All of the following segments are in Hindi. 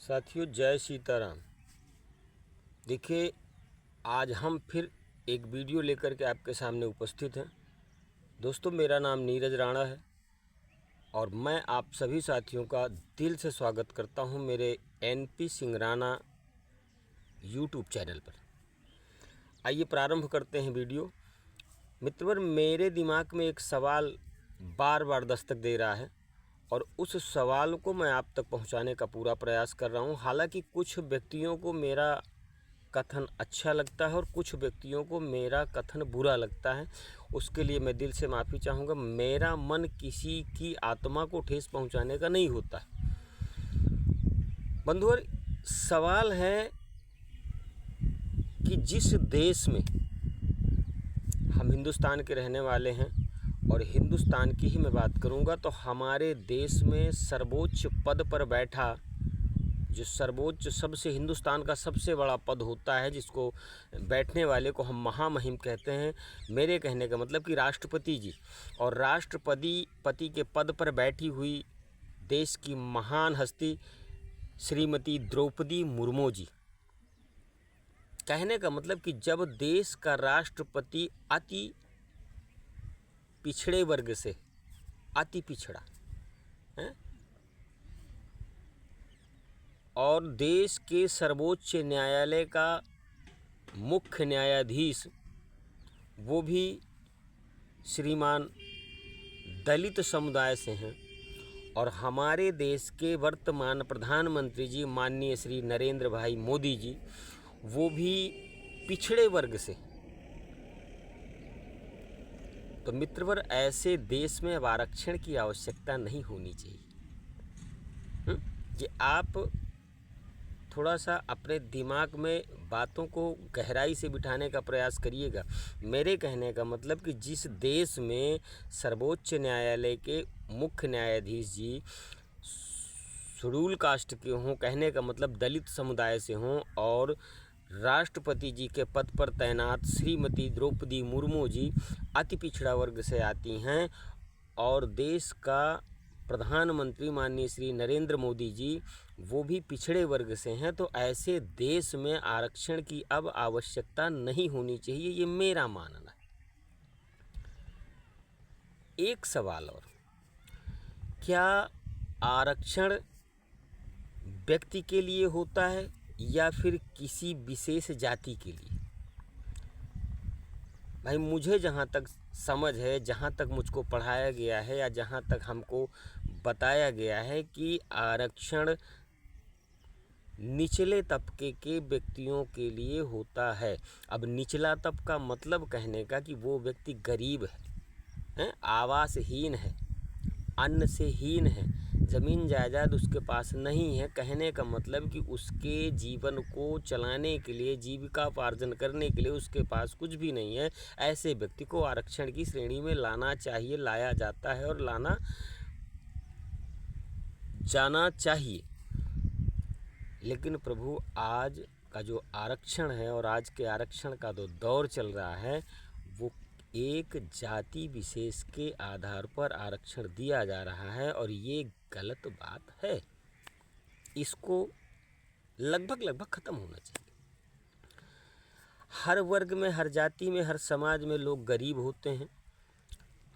साथियों, जय सीताराम। देखिए, आज हम फिर एक वीडियो लेकर के आपके सामने उपस्थित हैं। दोस्तों, मेरा नाम नीरज राणा है और मैं आप सभी साथियों का दिल से स्वागत करता हूं मेरे NP Singh Rana YouTube channel पर। आइए प्रारंभ करते हैं वीडियो। मित्रवर, मेरे दिमाग में एक सवाल बार बार दस्तक दे रहा है और उस सवाल को मैं आप तक पहुंचाने का पूरा प्रयास कर रहा हूं। हालांकि कुछ व्यक्तियों को मेरा कथन अच्छा लगता है और कुछ व्यक्तियों को मेरा कथन बुरा लगता है, उसके लिए मैं दिल से माफ़ी चाहूँगा। मेरा मन किसी की आत्मा को ठेस पहुंचाने का नहीं होता। बंधुओं, सवाल है कि जिस देश में हम हिंदुस्तान के रहने वाले हैं और हिंदुस्तान की ही मैं बात करूंगा, तो हमारे देश में सर्वोच्च पद पर बैठा, जो सर्वोच्च सबसे हिंदुस्तान का सबसे बड़ा पद होता है, जिसको बैठने वाले को हम महामहिम कहते हैं। मेरे कहने का मतलब कि राष्ट्रपति जी, और राष्ट्रपति के पद पर बैठी हुई देश की महान हस्ती श्रीमती द्रौपदी मुर्मू जी। कहने का मतलब कि जब देश का राष्ट्रपति अति पिछड़े वर्ग से, अति पिछड़ा है, और देश के सर्वोच्च न्यायालय का मुख्य न्यायाधीश वो भी श्रीमान दलित समुदाय से हैं, और हमारे देश के वर्तमान प्रधानमंत्री जी माननीय श्री नरेंद्र भाई मोदी जी वो भी पिछड़े वर्ग से, तो मित्रवर, ऐसे देश में अब आरक्षण की आवश्यकता नहीं होनी चाहिए। कि आप थोड़ा सा अपने दिमाग में बातों को गहराई से बिठाने का प्रयास करिएगा। मेरे कहने का मतलब कि जिस देश में सर्वोच्च न्यायालय के मुख्य न्यायाधीश जी शेड्यूल कास्ट के हों, कहने का मतलब दलित समुदाय से हों, और राष्ट्रपति जी के पद पर तैनात श्रीमती द्रौपदी मुर्मू जी अति पिछड़ा वर्ग से आती हैं, और देश का प्रधानमंत्री माननीय श्री नरेंद्र मोदी जी वो भी पिछड़े वर्ग से हैं, तो ऐसे देश में आरक्षण की अब आवश्यकता नहीं होनी चाहिए, ये मेरा मानना है। एक सवाल और, क्या आरक्षण व्यक्ति के लिए होता है या फिर किसी विशेष जाति के लिए? भाई, मुझे जहाँ तक समझ है, जहाँ तक मुझको पढ़ाया गया है या जहाँ तक हमको बताया गया है कि आरक्षण निचले तबके के व्यक्तियों के लिए होता है। अब निचला तबका का मतलब कहने का कि वो व्यक्ति गरीब है, आवासहीन है, अन्न से हीन है, ज़मीन जायदाद उसके पास नहीं है। कहने का मतलब कि उसके जीवन को चलाने के लिए, जीविकापार्जन करने के लिए उसके पास कुछ भी नहीं है। ऐसे व्यक्ति को आरक्षण की श्रेणी में लाना चाहिए, लाया जाता है और लाना जाना चाहिए। लेकिन प्रभु, आज का जो आरक्षण है और आज के आरक्षण का जो दौर चल रहा है, वो एक जाति विशेष के आधार पर आरक्षण दिया जा रहा है, और ये गलत बात है। इसको लगभग ख़त्म होना चाहिए। हर वर्ग में, हर जाति में, हर समाज में लोग गरीब होते हैं।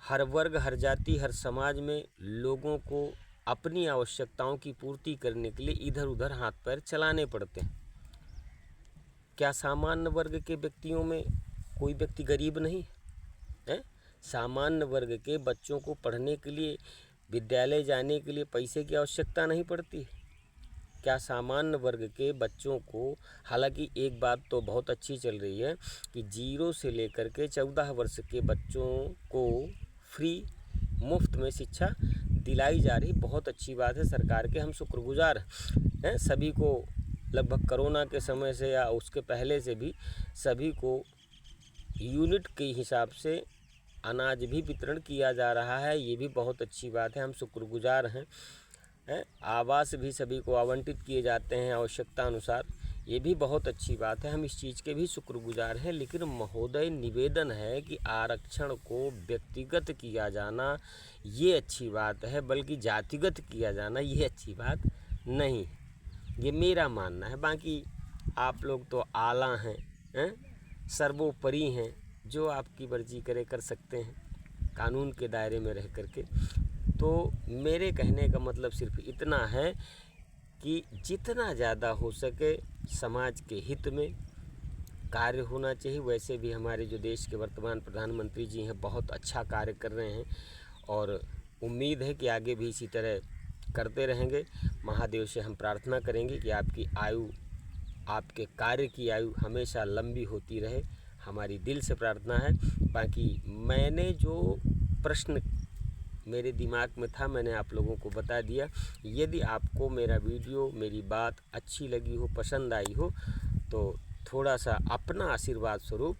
हर वर्ग, हर जाति, हर समाज में लोगों को अपनी आवश्यकताओं की पूर्ति करने के लिए इधर उधर हाथ पैर चलाने पड़ते हैं। क्या सामान्य वर्ग के व्यक्तियों में कोई व्यक्ति गरीब नहीं है? सामान्य वर्ग के बच्चों को पढ़ने के लिए, विद्यालय जाने के लिए पैसे की आवश्यकता नहीं पड़ती है? क्या सामान्य वर्ग के बच्चों को, हालांकि एक बात तो बहुत अच्छी चल रही है कि 0 से लेकर के 14 वर्ष के बच्चों को फ्री, मुफ्त में शिक्षा दिलाई जा रही, बहुत अच्छी बात है। सरकार के हम शुक्रगुजार हैं। सभी को लगभग कोरोना के समय से या उसके पहले से भी सभी को यूनिट के हिसाब से अनाज भी वितरण किया जा रहा है, ये भी बहुत अच्छी बात है, हम शुक्रगुजार हैं। आवास भी सभी को आवंटित किए जाते हैं आवश्यकता अनुसार, ये भी बहुत अच्छी बात है, हम इस चीज़ के भी शुक्रगुजार हैं। लेकिन महोदय, निवेदन है कि आरक्षण को व्यक्तिगत किया जाना ये अच्छी बात है, बल्कि जातिगत किया जाना ये अच्छी बात नहीं। ये मेरा मानना है। बाकी आप लोग तो आला हैं, सर्वोपरि हैं, जो आपकी मर्जी करे कर सकते हैं कानून के दायरे में रह करके। तो मेरे कहने का मतलब सिर्फ इतना है कि जितना ज़्यादा हो सके समाज के हित में कार्य होना चाहिए। वैसे भी हमारे जो देश के वर्तमान प्रधानमंत्री जी हैं बहुत अच्छा कार्य कर रहे हैं और उम्मीद है कि आगे भी इसी तरह करते रहेंगे। महादेव से हम प्रार्थना करेंगे कि आपकी आयु, आपके कार्य की आयु हमेशा लंबी होती रहे, हमारी दिल से प्रार्थना है। बाकी मैंने जो प्रश्न मेरे दिमाग में था मैंने आप लोगों को बता दिया। यदि आपको मेरा वीडियो, मेरी बात अच्छी लगी हो, पसंद आई हो, तो थोड़ा सा अपना आशीर्वाद स्वरूप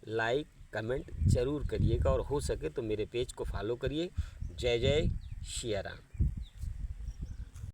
लाइक कमेंट ज़रूर करिएगा और हो सके तो मेरे पेज को फॉलो करिए। जय जय सिया राम।